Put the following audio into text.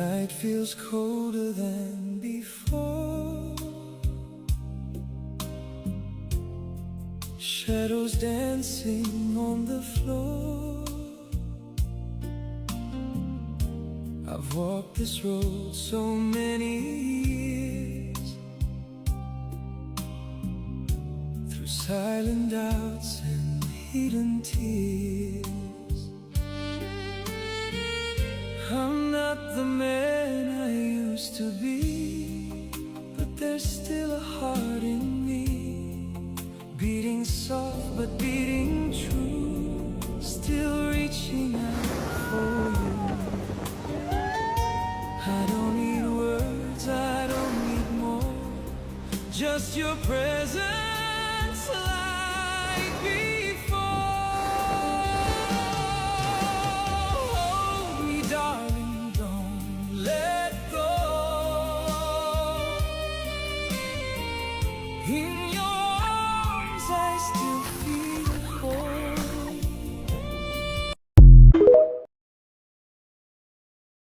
night feels colder than before. Shadows dancing on the floor. I've walked this road so many years, through silent doubts and hidden tears. I'm not the man I used to be, but there's still a heart in me, beating soft but beating true, still reaching out for you. I don't need words, I don't need more, just your presence like before. Hold me, darling, don't let go.